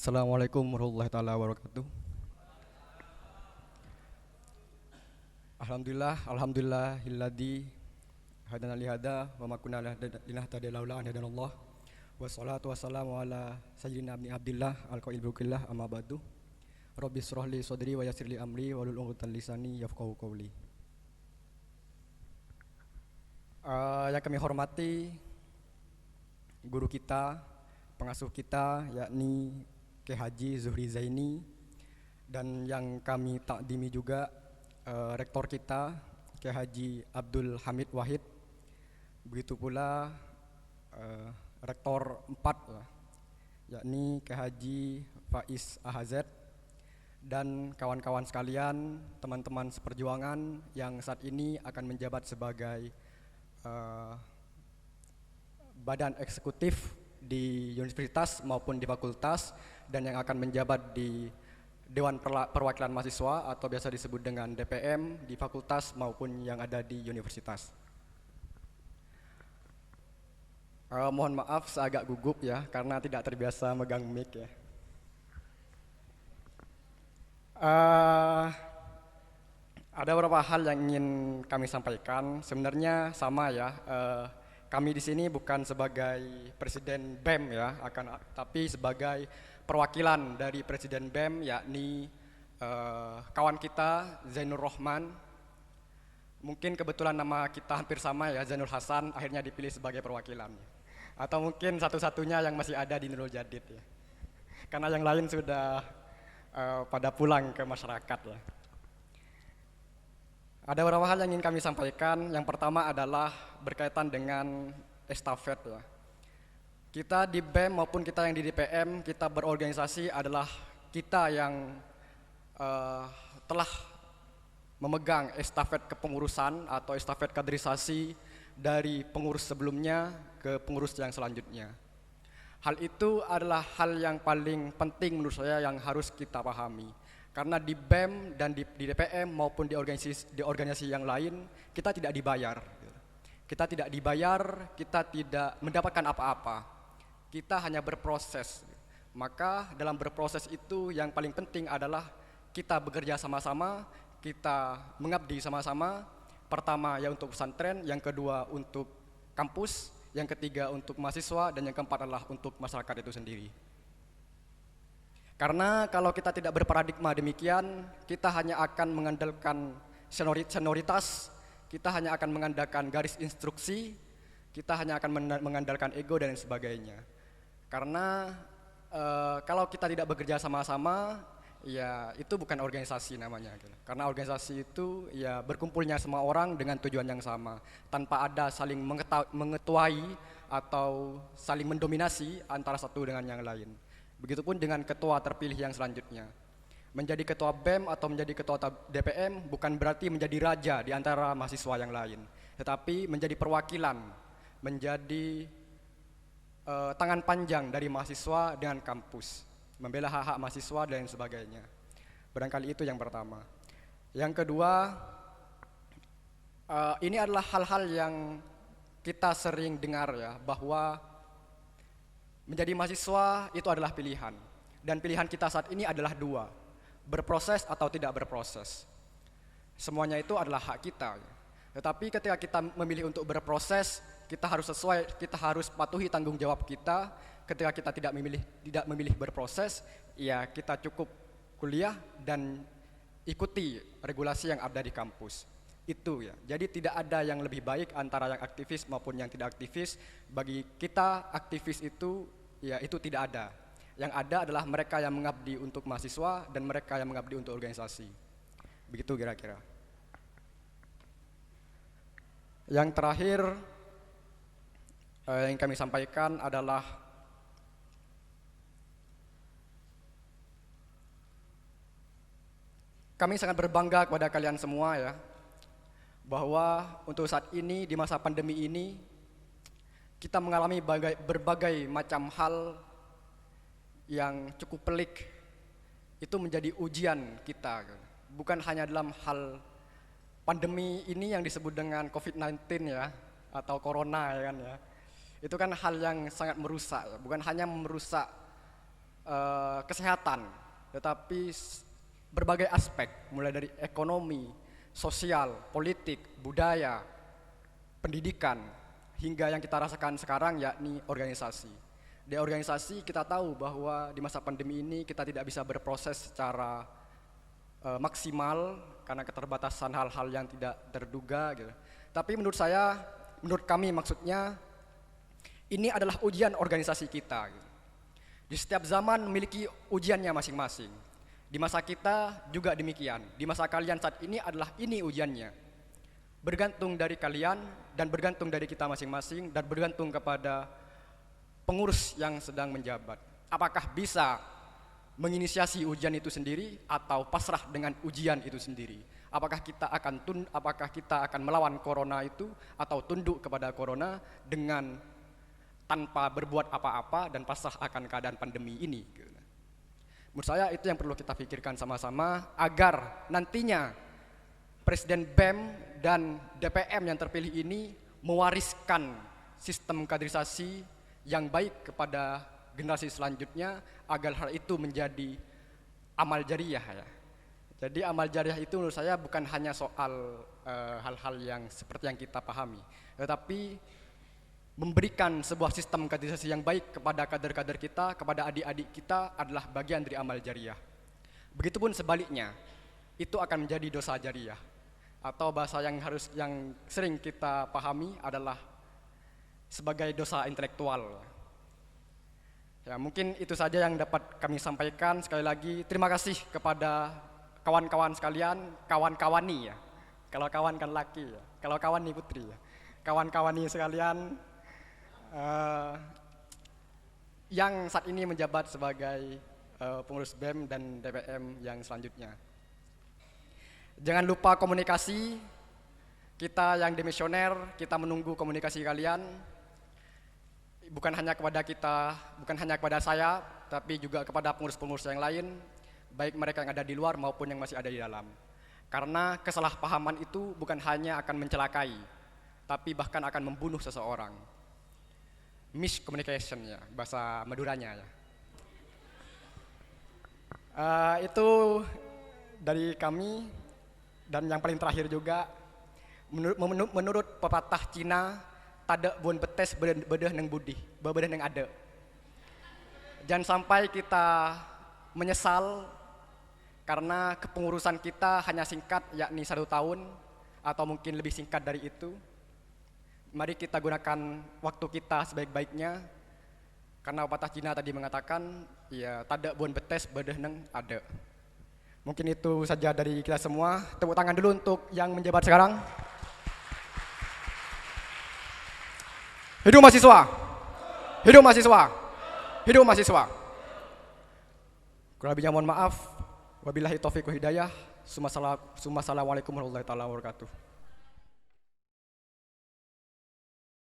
Assalamualaikum warahmatullahi taala wabarakatuh. Alhamdulillahilladzi hadana li hada wa ma kunna linahtadiya laula an hadanallah. Wassalatu wassalamu ala sayyidina ibni Abdillah al-qail billah amma ba'du. Rabbi shrah li sadri wa yassir li amri wa hlul 'uqdatam lisani yafqahu qawli. Yang kami hormati guru kita, pengasuh kita yakni Kiai Haji Zuhri Zaini, dan yang kami takdimi juga rektor kita Kiai Haji Abdul Hamid Wahid, begitu pula rektor 4 yakni Kiai Haji Faiz Ahazed, dan kawan-kawan sekalian, teman-teman seperjuangan yang saat ini akan menjabat sebagai badan eksekutif di universitas maupun di fakultas, dan yang akan menjabat di Dewan Perwakilan Mahasiswa atau biasa disebut dengan DPM di fakultas maupun yang ada di universitas. Mohon maaf saya agak gugup ya karena tidak terbiasa megang mic ya. Ada beberapa hal yang ingin kami sampaikan. Sebenarnya sama ya. Kami di sini bukan sebagai Presiden BEM ya, tapi sebagai perwakilan dari Presiden BEM, yakni kawan kita Zainur Rohman. Mungkin kebetulan nama kita hampir sama ya, Zainul Hasan, akhirnya dipilih sebagai perwakilan. Atau mungkin satu-satunya yang masih ada di Nurul Jadid ya. Karena yang lain sudah pada pulang ke masyarakat ya. Ada beberapa hal yang ingin kami sampaikan. Yang pertama adalah berkaitan dengan estafet ya. Kita di BEM maupun kita yang di DPM, kita berorganisasi adalah kita yang telah memegang estafet kepengurusan atau estafet kaderisasi dari pengurus sebelumnya ke pengurus yang selanjutnya. Hal itu adalah hal yang paling penting menurut saya yang harus kita pahami. Karena di BEM dan di DPM maupun di organisasi yang lain, kita tidak dibayar. Kita tidak dibayar, kita tidak mendapatkan apa-apa. Kita hanya berproses. Maka dalam berproses itu yang paling penting adalah kita bekerja sama-sama, kita mengabdi sama-sama. Pertama ya untuk pesantren, yang kedua untuk kampus, yang ketiga untuk mahasiswa, dan yang keempat adalah untuk masyarakat itu sendiri. Karena kalau kita tidak berparadigma demikian, kita hanya akan mengandalkan senioritas, kita hanya akan mengandalkan garis instruksi, kita hanya akan mengandalkan ego dan sebagainya. Karena kalau kita tidak bekerja sama-sama, ya itu bukan organisasi namanya. Karena organisasi itu ya berkumpulnya semua orang dengan tujuan yang sama, tanpa ada saling mengetuai atau saling mendominasi antara satu dengan yang lain. Begitupun dengan ketua terpilih yang selanjutnya. Menjadi ketua BEM atau menjadi ketua DPM bukan berarti menjadi raja di antara mahasiswa yang lain, tetapi menjadi perwakilan, menjadi tangan panjang dari mahasiswa dengan kampus, membela hak-hak mahasiswa dan sebagainya. Barangkali itu yang pertama. Yang kedua, ini adalah hal-hal yang kita sering dengar ya, bahwa menjadi mahasiswa itu adalah pilihan, dan pilihan kita saat ini adalah dua, berproses atau tidak berproses. Semuanya itu adalah hak kita. Tetapi ketika kita memilih untuk berproses, kita harus patuhi tanggung jawab kita. Ketika kita tidak memilih berproses, ya kita cukup kuliah dan ikuti regulasi yang ada di kampus. Itu ya. Jadi tidak ada yang lebih baik antara yang aktivis maupun yang tidak aktivis. Bagi kita aktivis itu ya itu tidak ada. Yang ada adalah mereka yang mengabdi untuk mahasiswa dan mereka yang mengabdi untuk organisasi. Begitu kira-kira. Yang terakhir yang kami sampaikan adalah kami sangat berbangga kepada kalian semua ya, bahwa untuk saat ini di masa pandemi ini kita mengalami berbagai macam hal yang cukup pelik. Itu menjadi ujian kita, bukan hanya dalam hal pandemi ini yang disebut dengan COVID-19 ya, atau corona ya kan ya. Itu kan hal yang sangat merusak, bukan hanya merusak kesehatan, tetapi berbagai aspek, mulai dari ekonomi, sosial, politik, budaya, pendidikan, hingga yang kita rasakan sekarang yakni organisasi. Di organisasi kita tahu bahwa di masa pandemi ini kita tidak bisa berproses secara maksimal karena keterbatasan hal-hal yang tidak terduga gitu. Tapi menurut kami maksudnya, ini adalah ujian organisasi kita gitu. Di setiap zaman memiliki ujiannya masing-masing. Di masa kita juga demikian. Di masa kalian saat ini adalah ini ujiannya. Bergantung dari kalian dan bergantung dari kita masing-masing dan bergantung kepada pengurus yang sedang menjabat. Apakah bisa menginisiasi ujian itu sendiri atau pasrah dengan ujian itu sendiri? Apakah kita akan melawan corona itu atau tunduk kepada corona dengan tanpa berbuat apa-apa dan pasrah akan keadaan pandemi ini? Menurut saya itu yang perlu kita pikirkan sama-sama agar nantinya Presiden BEM dan DPM yang terpilih ini mewariskan sistem kaderisasi yang baik kepada generasi selanjutnya agar hal itu menjadi amal jariah ya. Jadi amal jariah itu menurut saya bukan hanya soal hal-hal yang seperti yang kita pahami, tetapi memberikan sebuah sistem kaderisasi yang baik kepada kader-kader kita, kepada adik-adik kita adalah bagian dari amal jariah. Begitupun sebaliknya, itu akan menjadi dosa jariah. Atau bahasa yang sering kita pahami adalah sebagai dosa intelektual. Ya, mungkin itu saja yang dapat kami sampaikan. Sekali lagi terima kasih kepada kawan-kawan sekalian, kawan-kawani ya. Kalau kawan kan laki ya, kalau kawan nih putri ya. Kawan-kawani sekalian yang saat ini menjabat sebagai pengurus BEM dan DPM yang selanjutnya. Jangan lupa komunikasi, kita yang demisioner, kita menunggu komunikasi kalian. Bukan hanya kepada saya, tapi juga kepada pengurus-pengurus yang lain, baik mereka yang ada di luar maupun yang masih ada di dalam. Karena kesalahpahaman itu bukan hanya akan mencelakai, tapi bahkan akan membunuh seseorang. Miscommunication ya, bahasa Maduranya ya. Itu dari kami. Dan yang paling terakhir juga, menurut pepatah Cina, tada bun betes bedah neng budi, bedah neng ade. Jangan sampai kita menyesal karena kepengurusan kita hanya singkat, yakni 1 tahun atau mungkin lebih singkat dari itu. Mari kita gunakan waktu kita sebaik-baiknya, karena pepatah Cina tadi mengatakan, ya tada bun betes bedah neng ade. Mungkin itu saja dari kita semua. Tepuk tangan dulu untuk yang menjabat sekarang. Hidup mahasiswa! Hidup mahasiswa! Hidup mahasiswa! Kurang lebihnya mohon maaf. Wabillahi taufiq wal hidayah. Assalamualaikum warahmatullahi wabarakatuh.